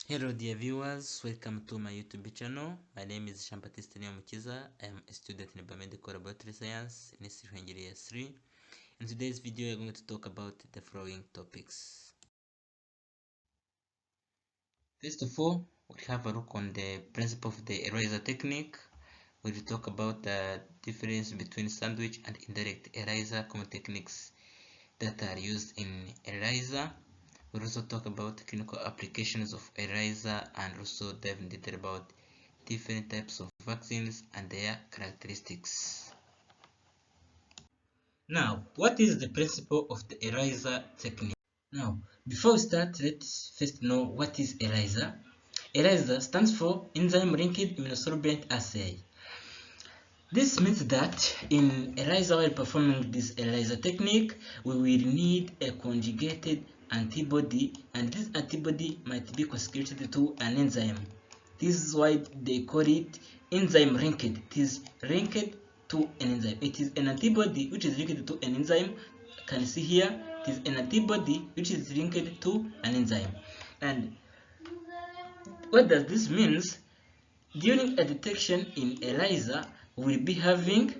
Hello dear viewers, welcome to my YouTube channel. My name is Jean-Baptiste Mukiza. I am a student in Biomedical Laboratory Science in Engineering 3. In today's video, we are going to talk about the following topics. First of all, we'll have a look on the principle of the ELISA technique. We'll talk about the difference between sandwich and indirect ELISA, common techniques that are used in ELISA. We'll also talk about clinical applications of ELISA and also dive in detail about different types of vaccines and their characteristics. Now, what is the principle of the ELISA technique? Now, before we start, let's first know what is ELISA. ELISA stands for enzyme-linked immunosorbent assay. This means that in ELISA, while performing this ELISA technique, we will need a conjugated antibody, and this antibody might be conjugated to an enzyme. This is why they call it enzyme linked. It is linked to an enzyme. It is an antibody which is linked to an enzyme. You can see here, it is an antibody which is linked to an enzyme. And what does this mean? During a detection in ELISA, we'll be having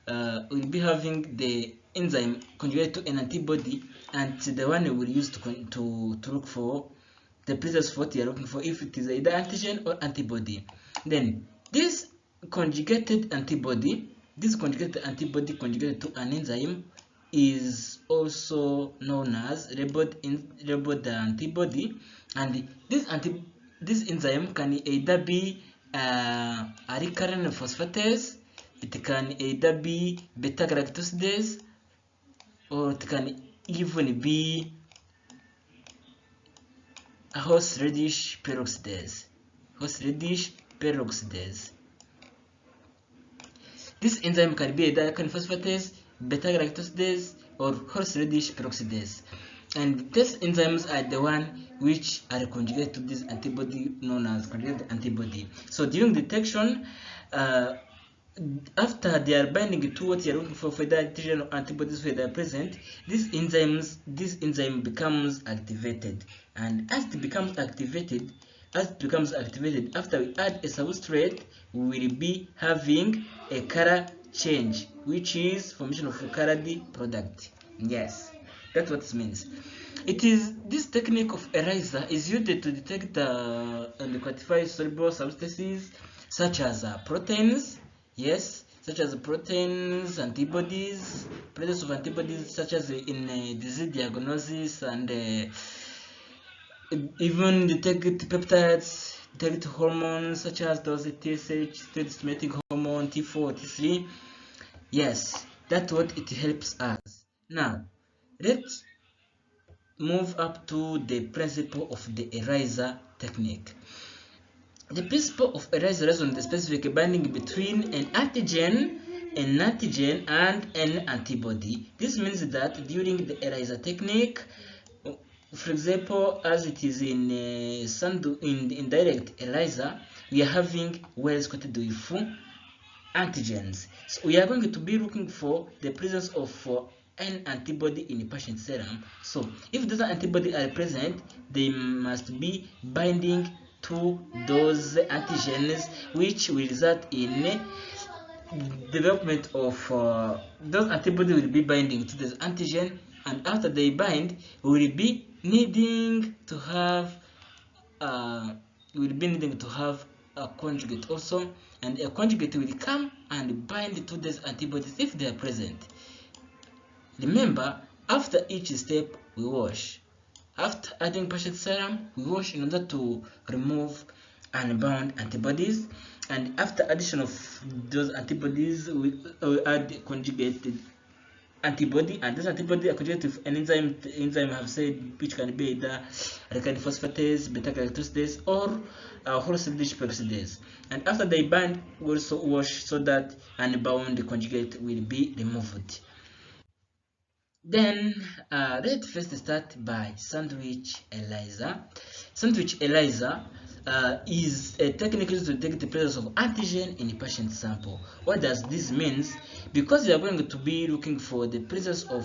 the enzyme conjugated to an antibody, and the one we will use to look for the presence of what we are looking for, if it is either antigen or antibody. Then this conjugated antibody conjugated to an enzyme is also known as labeled antibody, and this enzyme can either be a recurrent phosphatase, it can either be beta-galactosidase, or it can even be a horseradish peroxidase. This enzyme can be either recurrent phosphatase, beta-galactosidase, or horseradish peroxidase. And these enzymes are the one which are conjugated to this antibody known as conjugated antibody. So during detection, after they are binding to what you are looking for the antigen or antibodies where they are present, this enzyme becomes activated. And as it becomes activated, after we add a substrate, we will be having a color change, which is formation of a colored product. Yes, that's what it means. It is this technique of ELISA is used to detect and quantify soluble substances such as proteins. Yes, such as proteins, antibodies, presence of antibodies such as in disease diagnosis, and even detect peptides, detect hormones such as those TSH, stimulating hormone, T4, T3. Yes, that's what it helps us. Now, let's move up to the principle of the ELISA technique. The principle of ELISA relies on the specific binding between an antigen and an antibody. This means that during the ELISA technique, for example, as it is in indirect ELISA, we are having wells coated with antigens. So we are going to be looking for the presence of an antibody in the patient serum. So if those antibodies are present, they must be binding to those antigens, which will result in development of those antibodies will be binding to this antigen, and after they bind, we will be needing to have a conjugate also, and a conjugate will come and bind to these antibodies if they are present. Remember, after each step we wash. After adding patient serum, we wash in order to remove unbound antibodies, and after addition of those antibodies, we add conjugated antibody, and this antibody are conjugated with an enzyme I have said, which can be either recurrent phosphatase, beta-galactosidase, or horseradish peroxidase. And after they bind, we also wash so that unbound conjugate will be removed. Then let's first start by sandwich ELISA. Sandwich ELISA is a technique used to detect the presence of antigen in a patient sample. What does this mean? Because we are going to be looking for the presence of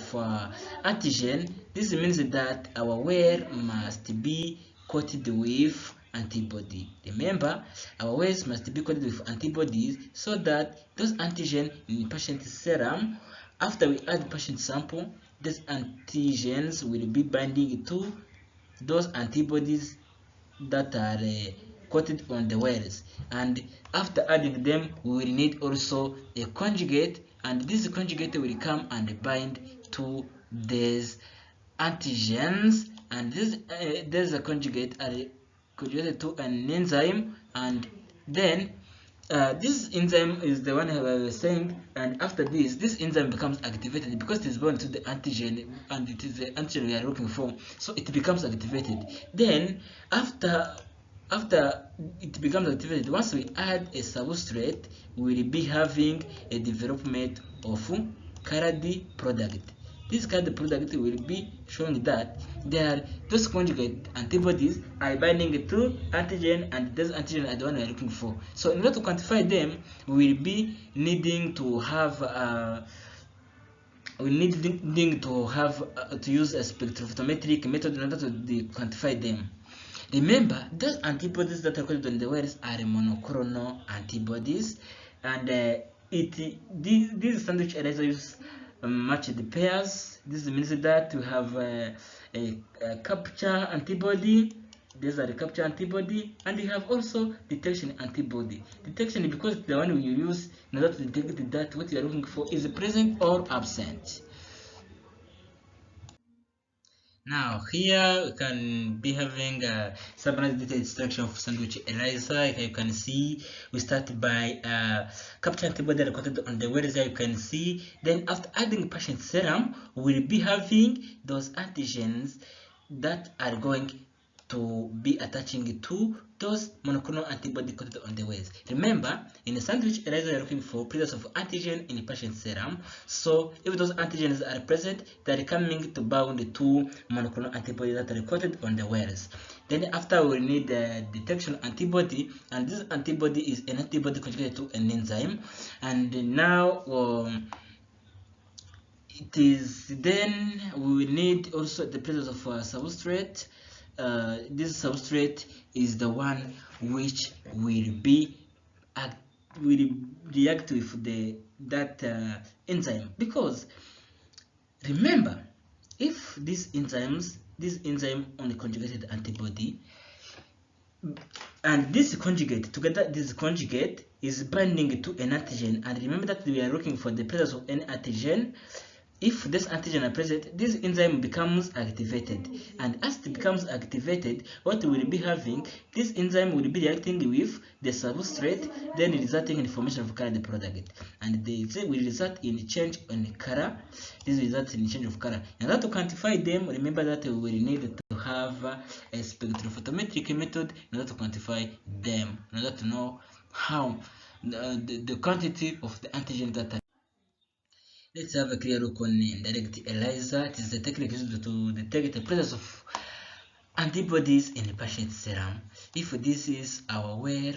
antigen, this means that our well must be coated with antibody. Remember, our wells must be coded with antibodies so that those antigen in patient serum, after we add patient sample, these antigens will be binding to those antibodies that are coated on the wells, and after adding them we will need also a conjugate, and this conjugate will come and bind to these antigens, and this conjugate are conjugated to an enzyme, and then this enzyme is the one I was saying, and after this enzyme becomes activated because it is bound to the antigen, and it is the antigen we are looking for, so it becomes activated. Then after it becomes activated, once we add a substrate, we will be having a development of colored product. This colored product will be showing that those conjugate antibodies are binding to antigen, and those antigen are the one we are looking for. So in order to quantify them, we will be needing to have to use a spectrophotometric method in order to quantify them. Remember, those antibodies that are coded on the wells are monoclonal antibodies, and these sandwich ELISA use matched pairs. This means that we have a capture antibody. These are the capture antibody, and we have also detection antibody. Detection because the one we use in order to detect that what you are looking for is present or absent. Now here we can be having a summarized data extraction of sandwich ELISA. You can see we start by capture antibody recorded on the wells. You can see then after adding patient serum, we'll be having those antigens that are going to be attaching to those monoclonal antibody coated on the wells. Remember, in the sandwich ELISA, you're looking for presence of antigen in the patient serum. So if those antigens are present, they are coming to bind to monoclonal antibody that are coated on the wells. Then after we need the detection antibody, and this antibody is an antibody conjugated to an enzyme. And now it is then we will need also the presence of a substrate. This substrate is the one which will react with that enzyme, because remember, if this enzyme on the conjugated antibody and this conjugate together, this conjugate is binding to an antigen, and remember that we are looking for the presence of an antigen. If this antigen are present, this enzyme becomes activated, and as it becomes activated, what we will be having, this enzyme will be reacting with the substrate, then resulting in formation of colored product, and this will result in change in color. This results in change of color. In order to quantify them, remember that we will need to have a spectrophotometric method in order to quantify them, in order to know how the quantity of the antigen that are. Let's have a clear look on indirect ELISA. It is the technique used to detect the presence of antibodies in the patient serum. If this is our well,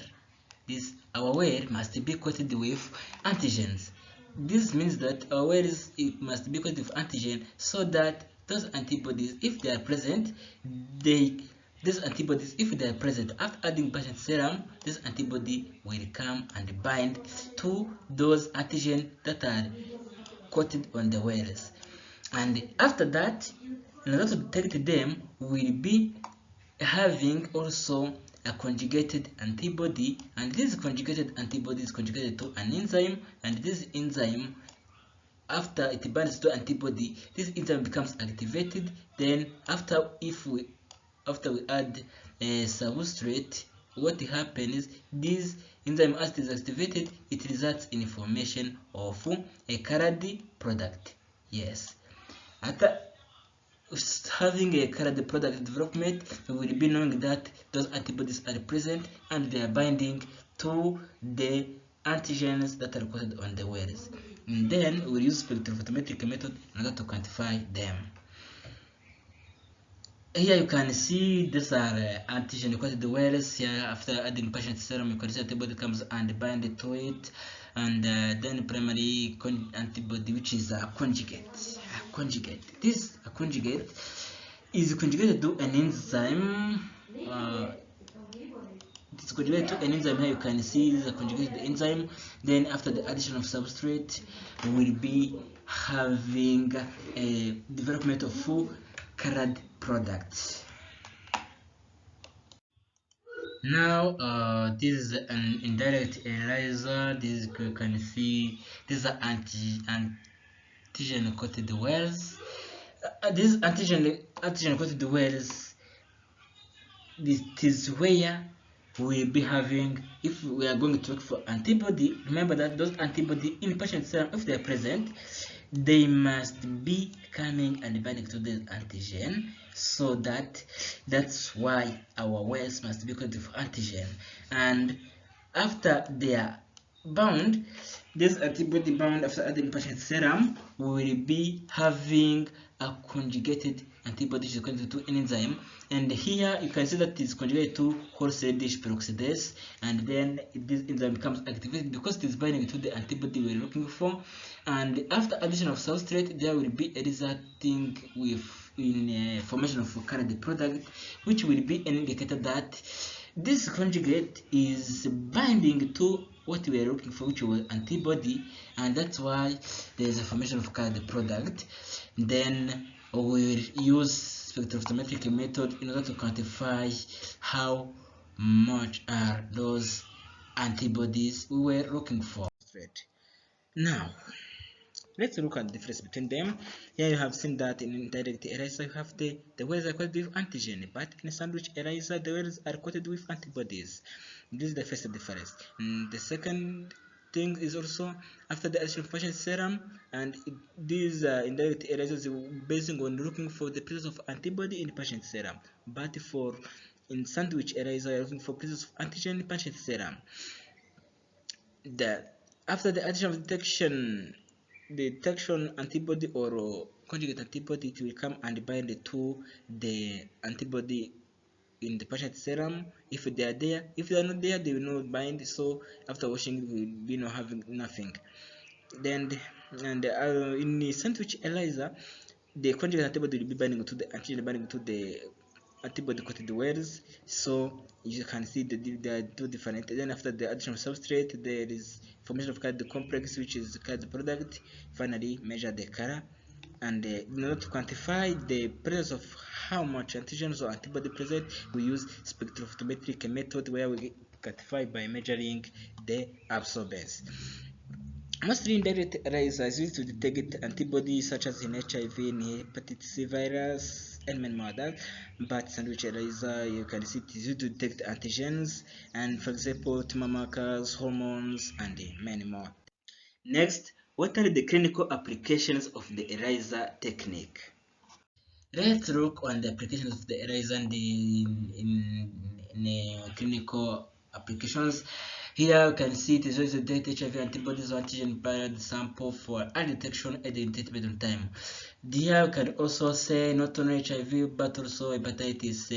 our well must be coated with antigens. This means that our well it must be coated with antigen, so that those antibodies, if they are present, if they are present after adding patient serum, this antibody will come and bind to those antigen that are coated on the wells. And after that, in order to detect them, we will be having also a conjugated antibody, and this conjugated antibody is conjugated to an enzyme, and this enzyme, after it binds to antibody, this enzyme becomes activated. Then after we add a substrate, what happens is this enzyme, as it is activated, it results in formation of a colored product. Yes, after having a colored product development, we will be knowing that those antibodies are present and they are binding to the antigens that are coated on the wells. And then we'll use spectrophotometric method in order to quantify them. Here you can see these are antigen coated wells. Here after adding patient serum, you can see antibody comes and bind to it, and then primary antibody, which is a conjugate. This conjugate is conjugated to an enzyme. conjugated to an enzyme. Here you can see this is conjugated to the enzyme. Then after the addition of substrate, we will be having a development of full colored products. Now this is an indirect ELISA. This you can see these are antigen coated wells. These antigen coated wells, this is where we will be having, if we are going to look for antibody, remember that those antibody in patient serum, if they are present, they must be coming and binding to the antigen, so that's why our wells must be coated with antigen. And after they are bound, this antibody bound after adding patient serum, we will be having a conjugated antibody which is conjugated to an enzyme, and here you can see that it's conjugated to horseradish peroxidase, and then this enzyme becomes activated because it is binding to the antibody we're looking for. And after addition of substrate, there will be a resulting in formation of colored product, which will be an indicator that this conjugate is binding to what we are looking for, which was antibody, and that's why there is a formation of colored product. Then we will use spectrophotometric method in order to quantify how much are those antibodies we were looking for. Now let's look at the difference between them. Here you have seen that in indirect ELISA you have the wells are coated with antigen, but in sandwich ELISA the wells are coated with antibodies. This is the first difference. And the second thing is also after the addition of patient serum, and these indirect ELISA is basing on looking for the presence of antibody in patient serum, but for in sandwich ELISA you are looking for presence of antigen in patient serum. After the addition of detection antibody or conjugate antibody, it will come and bind to the antibody in the patient serum if they are there. If they are not there, they will not bind, so after washing we will be not having nothing. Then in the sandwich ELISA, the conjugate antibody will be binding to the antigen, binding to the antibody coated wells, so you can see that they are two different. Then after the addition of substrate, there is formation of colored complex, which is colored product. Finally measure the color, and in order to quantify the presence of how much antigens or antibody present, we use spectrophotometric method where we quantify by measuring the absorbance. Mostly indirect ELISA is used to detect antibodies such as in HIV, in hepatitis C virus, and many more others. But sandwich ELISA, you can see it is used to detect antigens, and for example, tumor markers, hormones, and many more. Next, what are the clinical applications of the ELISA technique? Let's look on the applications of the ELISA in clinical applications. Here you can see it is used to detect HIV antibodies or antigen paired sample for early detection and treatment on time. Here you can also say not only HIV but also hepatitis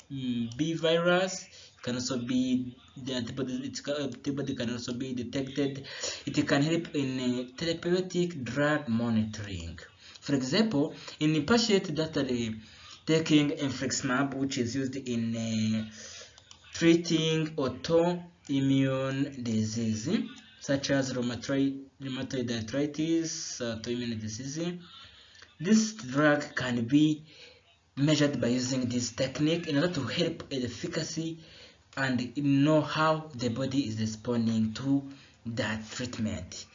B virus. It can also be the antibody can also be detected. It can help in therapeutic drug monitoring. For example, in a patient that are taking infliximab, which is used in treating autoimmune disease such as rheumatoid arthritis, autoimmune disease, this drug can be measured by using this technique in order to help in efficacy and know how the body is responding to that treatment.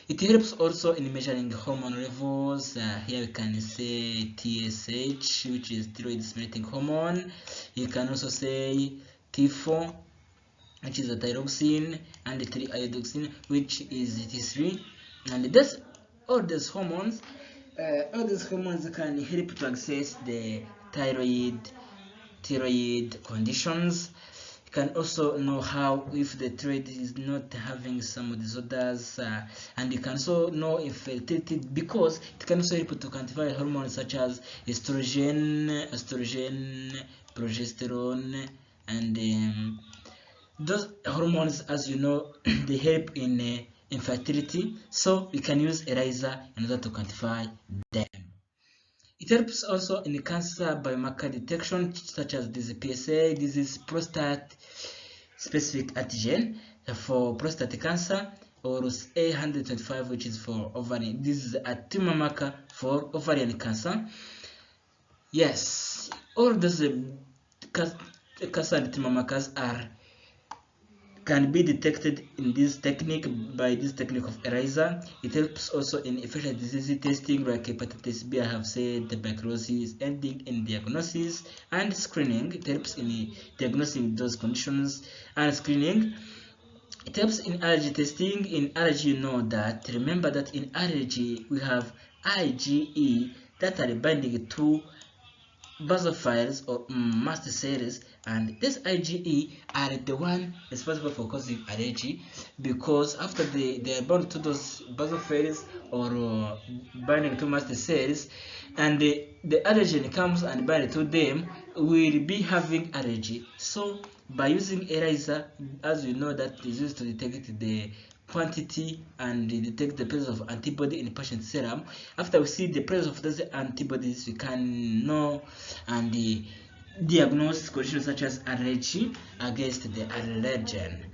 It helps also in measuring hormone levels. Here we can say TSH, which is thyroid stimulating hormone. You can also say T4, which is a thyroxine, and 3-iodoxine, which is T3. And all these hormones can help to access the thyroid conditions. You can also know how if the thyroid is not having some disorders, and you can also know if treated, because it can also help to quantify hormones such as estrogen, progesterone, and those hormones, as you know, they help in infertility, so we can use ELISA in order to quantify them. It helps also in cancer biomarker detection such as this PSA, this is prostate specific antigen for prostate cancer, or A125, which is for ovarian. This is a tumor marker for ovarian cancer. Yes, all those cancer and tumor markers can be detected in this technique, by this technique of ELISA. It helps also in infectious disease testing like hepatitis B, I have said, tuberculosis, and in diagnosis and screening. It helps in diagnosing those conditions and screening. It helps in allergy testing. In allergy, you know that, remember that in allergy we have IgE that are binding to basophils or mast cells, and this IgE are the one responsible for causing allergy, because after they are bound to those basophils or binding to mast cells, and the allergen comes and bind to them, will be having allergy. So by using ELISA, as we know, that is used to detect the quantity and detect the presence of antibody in the patient serum. After we see the presence of those antibodies, we can know and diagnose conditions such as allergy against the allergen.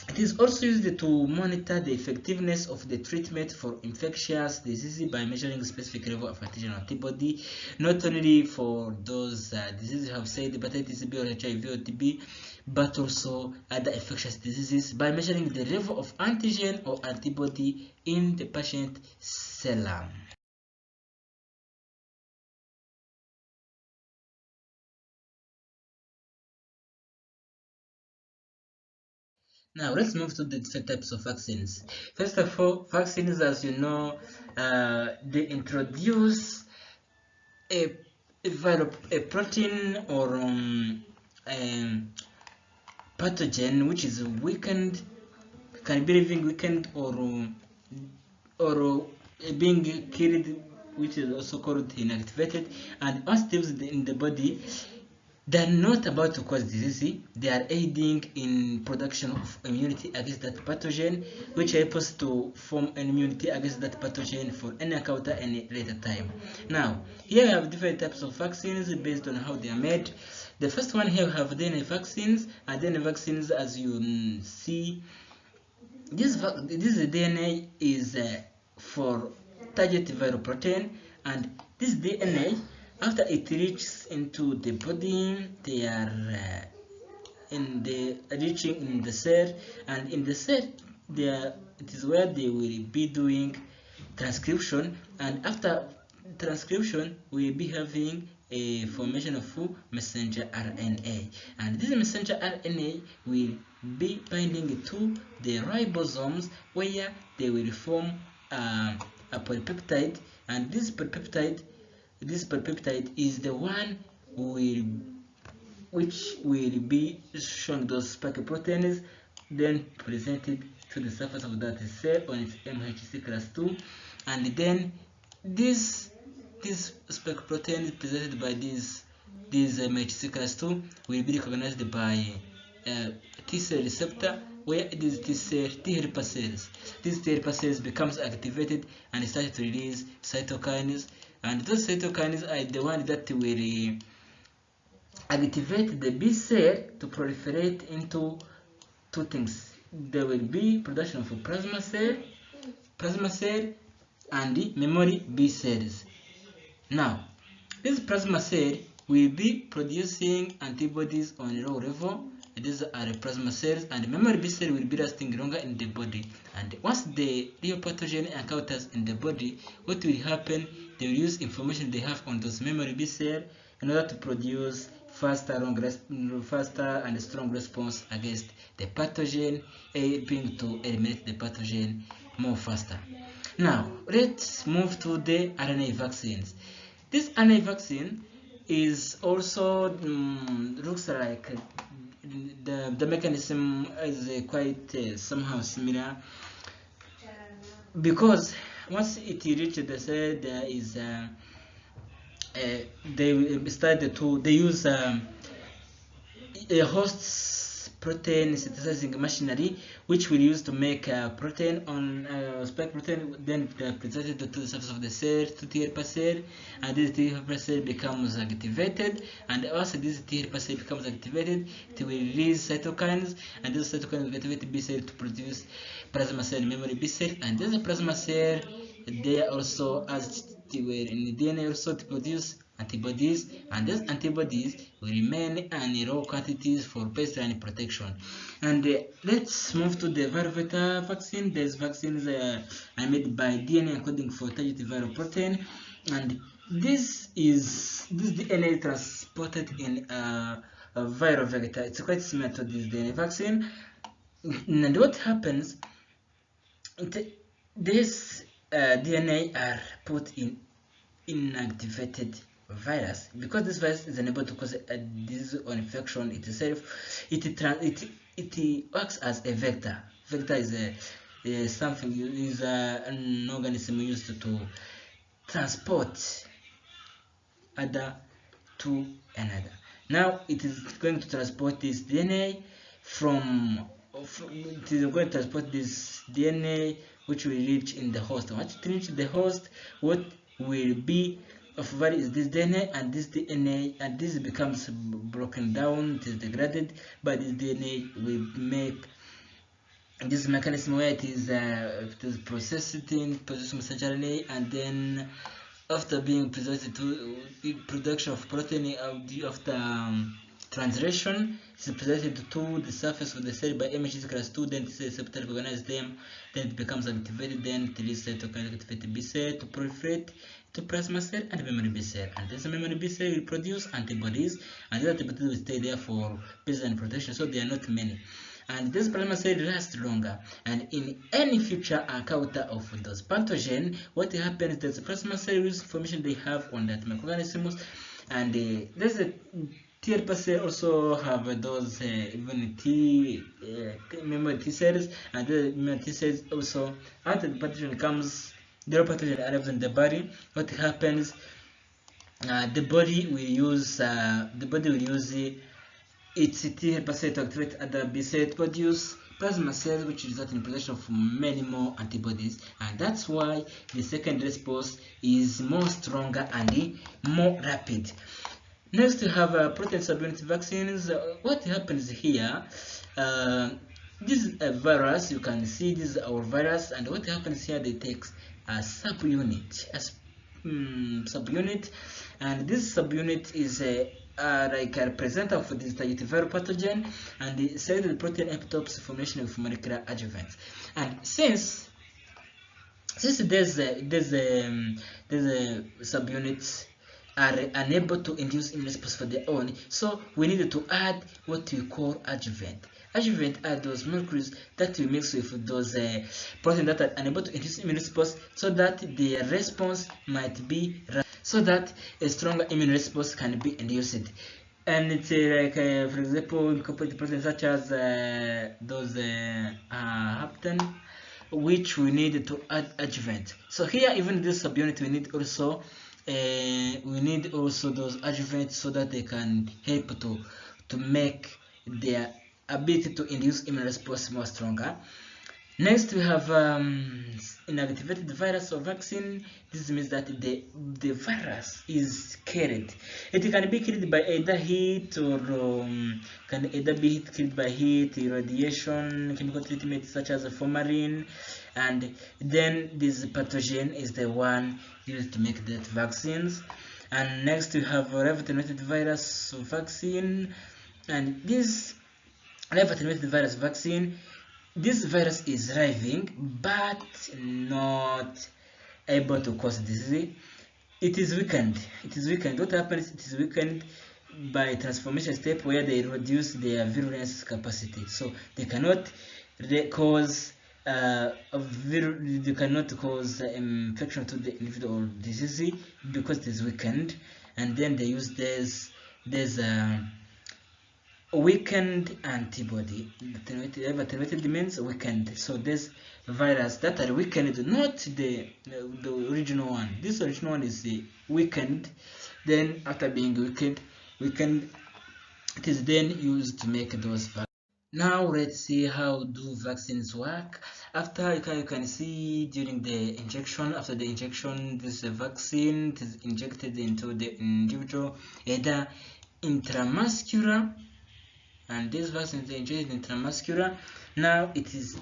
It is also used to monitor the effectiveness of the treatment for infectious diseases by measuring specific level of antigen antibody, not only for those diseases we have said, hepatitis B or HIV or TB, but also other infectious diseases by measuring the level of antigen or antibody in the patient serum. Now let's move to the different types of vaccines. First of all, vaccines, as you know, they introduce a protein or pathogen which is weakened, can be living weakened, or being killed, which is also called inactivated, and once in the body, they are not about to cause disease. They are aiding in production of immunity against that pathogen, which helps to form an immunity against that pathogen for any encounter any later time. Now, here we have different types of vaccines based on how they are made. The first one here we have DNA vaccines, and DNA vaccines, as you see, this DNA is for target viral protein, and this DNA, after it reaches into the body, they are reaching in the cell, and in the cell it is where they will be doing transcription, and after transcription we will be having a formation of messenger RNA, and this messenger RNA will be binding to the ribosomes, where they will form a polypeptide, and this polypeptide is the one which will be showing those spike proteins, then presented to the surface of that cell on its MHC class 2, and then this spike protein presented by this MHC class 2 will be recognized by T cell receptor, where these T helper cells. These T helper cells becomes activated and start to release cytokines, and those cytokines are the one that will activate the B cell to proliferate into two things. There will be production of a plasma cell and the memory B cells. Now, this plasma cell will be producing antibodies on a low level. These are the plasma cells, and the memory B cell will be lasting longer in the body. And once the real pathogen encounters in the body, what will happen? They will use information they have on those memory B cell in order to produce faster and strong response against the pathogen, aiming to eliminate the pathogen more faster. Now, let's move to the RNA vaccines. This RNA vaccine is also looks like the mechanism is quite somehow similar, because once it reaches the cell, there is they use a host protein synthesizing machinery, which we use to make protein on spike protein, then presented to the surface of the cell, to T helper cell, and this T helper cell becomes activated, and also this T helper cell becomes activated, it will release cytokines, and this cytokine will activate B cell to produce plasma cell memory B cell, and this plasma cell, they also, as they were in the DNA, also to produce antibodies, and these antibodies will remain in raw quantities for baseline protection. And let's move to the viral vector vaccine. These vaccines are made by DNA encoding for target viral protein, and this DNA transported in a viral vector. It's quite similar to this DNA vaccine. And what happens? This DNA are put in inactivated virus, because this virus is unable to cause a disease or infection itself. It works as a vector. Vector is an organism used to transport other to another. Now it is going to transport this DNA it is going to transport this DNA, which will reach in the host. Once it reaches the host, what will be of value is this DNA, and this DNA, and this becomes broken down, it is degraded, but this DNA will make this mechanism where it is processed in messenger RNA, and then after being presented to production of protein of the translation, it is presented to the surface of the cell by MHC class 2, then the receptor recognizes them, then it becomes activated, then it releases cytokine activated B cell to proliferate to plasma cell and memory B cell, and this memory B cell will produce antibodies, and these antibodies will stay there for baseline protection, so they are not many, and this plasma cell lasts longer. And in any future encounter of those pathogen, what happens is the plasma cell use information they have on that microorganisms, and there's a T helper cell also have those even memory T cells, and the memory T cells also, after the pathogen comes, the pathogen arrives in the body, what happens? The body will use its T helper cell to activate other B cell to produce plasma cells, which result in production of many more antibodies, and that's why the second response is more stronger and more rapid. Next, we have protein subunit vaccines. What happens here? This is a virus. You can see this is our virus, and what happens here? They take a subunit, and this subunit is like a representative for this target viral pathogen, and the selected protein epitopes formation of molecular adjuvants. And since there's subunits are unable to induce immune response for their own, so we needed to add what we call adjuvant. Adjuvant are those molecules that we mix with those proteins that are unable to induce immune response, so that their response might be, so that a stronger immune response can be induced. And it's like, for example, incorporate proteins such as those hapten, which we need to add adjuvant. So here, even this subunit, we need also those adjuvants, so that they can help to make their ability to induce immune response more stronger. Next, we have inactivated virus or vaccine. This means that the virus is carried. It can be killed by either heat, or can either be killed by heat, radiation, chemical treatment such as formalin, and then this pathogen is the one used to make that vaccines. And next, we have live attenuated virus vaccine, and this live attenuated virus vaccine, this virus is thriving but not able to cause disease. It is weakened. What happens? It is weakened by transformation step, where they reduce their virulence capacity, so they cannot cause infection to the individual disease, because it is weakened. And then they use this weakened antibody. Attenuated means weakened. So this virus that are weakened, not the original one. This original one is weakened. Then after being weakened, it is then used to make those vaccines. Now let's see how do vaccines work. After you can see during the injection, after the injection, this vaccine is injected into the individual either intramuscular, and this vaccine is injected intramuscular. Now it is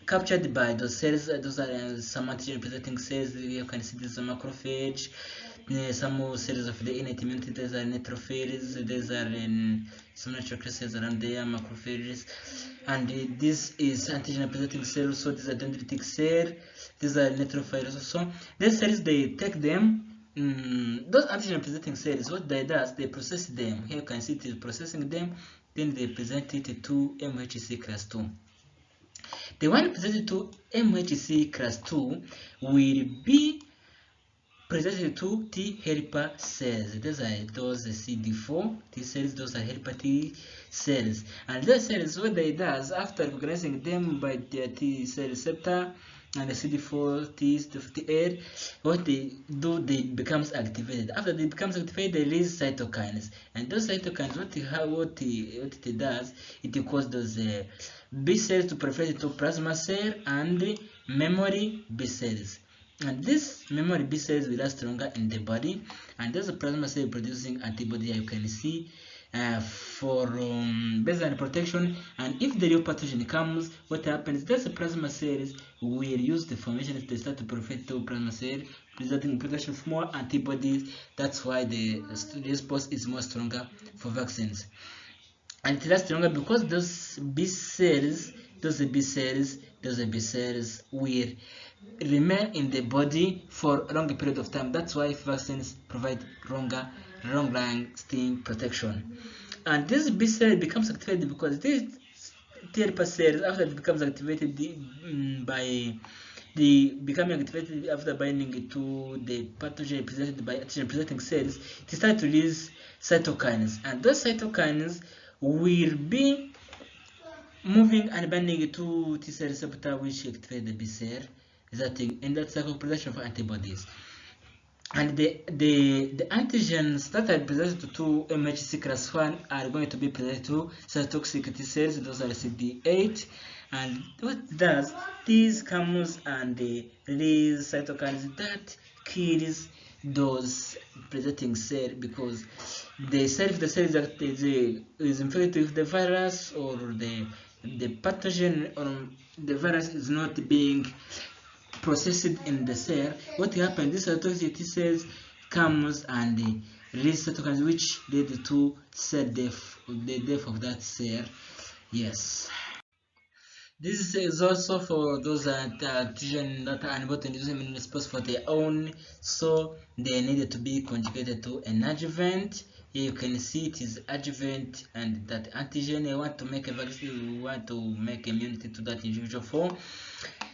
captured by those cells. Those are some antigen presenting cells. You can see this is a macrophage. Some cells of the innate immunity. These are neutrophils. These are some natural cells around there, macrophages. And this is antigen presenting cells. So these are dendritic cell. These are neutrophils also. These cells, they take them. Those antigen presenting cells, what they does, they process them. Here you can see it is processing them. Then they present it to MHC class 2. The one presented to MHC class 2 will be presented to T helper cells. Those are those CD4 T cells, those are helper T cells. And those cells, what they does, after recognizing them by their T cell receptor and the CD4 T8, what they do, they becomes activated. After they becomes activated, they release cytokines. And those cytokines, what it does, it causes those B cells to proliferate to plasma cell and memory B cells. And this memory B cells will last longer in the body, and there's a plasma cell producing antibody you can see for based on protection. And if the real pathogen comes, what happens? There's a plasma cells will use the formation if they start to proliferate to plasma cell, resulting in production of more antibodies. That's why the response is more stronger for vaccines. And it lasts longer because those B cells will remain in the body for a longer period of time. That's why vaccines provide long-lasting protection. And this B cell becomes activated because these T helper cells, after it becomes activated by the becoming activated after binding to the pathogen presented by antigen presenting cells, it starts to release cytokines, and those cytokines will be moving and binding to T cell receptor, which activate the B cell, resulting in that cycle production of antibodies. And the antigens that are presented to MHC class 1 are going to be presented to cytotoxic T cells. Those are CD8. And what it does, this comes and release cytokines that kills those presenting cell, because the cell is infected with the virus, or the pathogen or the virus is not being processed in the cell. What happens? This cytotoxic T cells comes and release cytokines, which lead to cell death, the death of that cell. Yes. This is also for those antigen that are unable to induce immune response for their own, so they needed to be conjugated to an adjuvant. Here you can see it is adjuvant, and that antigen you want to make a vaccine, you want to make immunity to that individual for.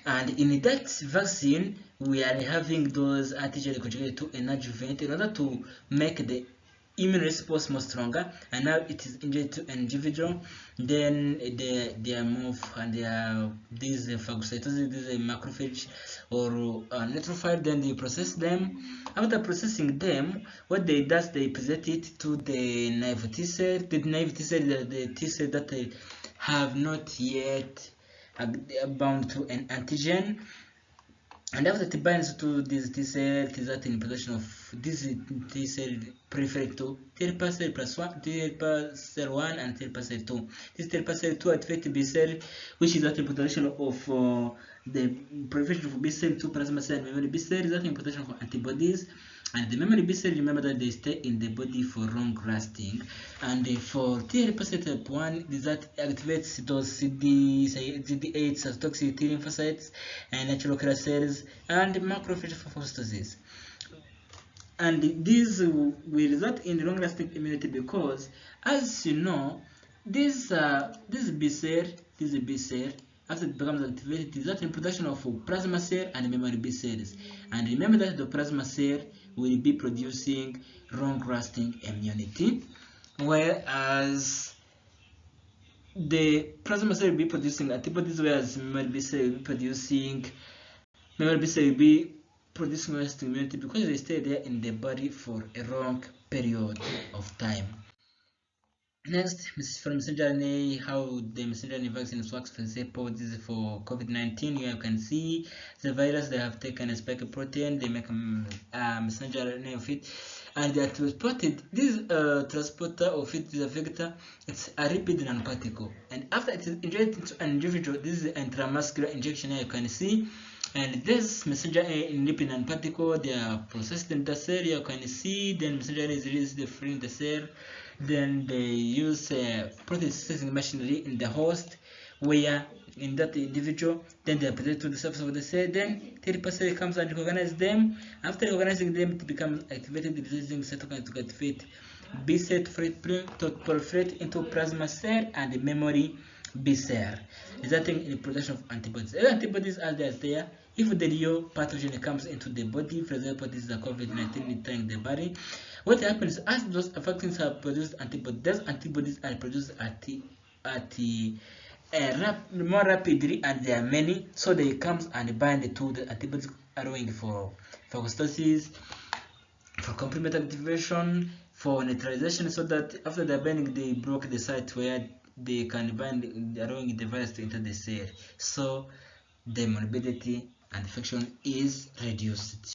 And in that vaccine, we are having those antigen conjugated to an adjuvant in order to make the immune response more stronger. And now it is injected to an individual. Then they are moved, and they are these phagocytosis, this is a macrophage or neutrophil. Then they process them. After processing them, what they does, they present it to the naive T cell. The naive T cell, the T cell that they have not yet bound to an antigen. And after it binds to this T cell, it is in possession of this T cell proliferate to T helper cell plus 1, T helper cell 1, and T helper cell 2. This T helper cell 2 activates B cell, which is in possession of the proliferation of B cell 2 plasma cell and memory B cell, is in possession of antibodies. And the memory B cell, remember that they stay in the body for long lasting. And for T helper cell type 1, is that activates those CD8 cytotoxic T lymphocytes and natural killer cells and macrophage phagocytosis. And these will result in long lasting immunity because, as you know, this B cell, after it becomes activated, it results in production of plasma cell and memory B cells. And remember that the plasma cell will be producing long-lasting immunity, whereas the plasma cell will be producing antibodies, whereas memory B cell will be producing long-lasting immunity because they stay there in the body for a long period of time. Next, for messenger RNA, how the messenger RNA vaccines works. For example, this is for COVID-19. You can see the virus, they have taken a spike protein, they make a messenger RNA of it, and they are transported. This transporter of it is a vector. It's a lipid nanoparticle, and after it is injected into an individual, this is an intramuscular injection. Here you can see. And this messenger RNA in lipid nanoparticle, they are processed in the cell. You can see. Then messenger RNA is released from the cell. Then they use processing machinery in the host, where in that individual, then they are presented to the surface of the cell. Then the cell comes and recognizes them. After recognizing them, it becomes activated, releasing cytokines to activate B cell to proliferate into plasma cell and memory B cell, resulting in the production of antibodies. The antibodies are there if the real pathogen comes into the body. For example, this is a COVID-19 entering the body. What happens as those vaccines have produced antibodies, those antibodies are produced more rapidly, and there are many, so they come and bind to the antibodies, allowing for phagocytosis, for complementary activation, for neutralization, so that after the binding they block the site where they can bind, allowing the virus to enter the cell, so the morbidity and infection is reduced.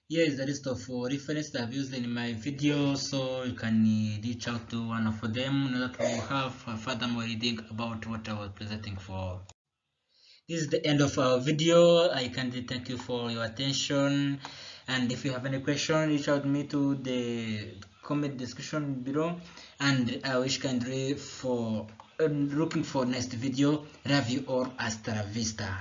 Here is the list of references that I've used in my video, so you can reach out to one of them in order to have further more reading about what I was presenting for. This is the end of our video. I kindly thank you for your attention, and if you have any question, reach out to me to the comment description below, and I wish kindly for looking for next video. Love you all. Hasta la vista.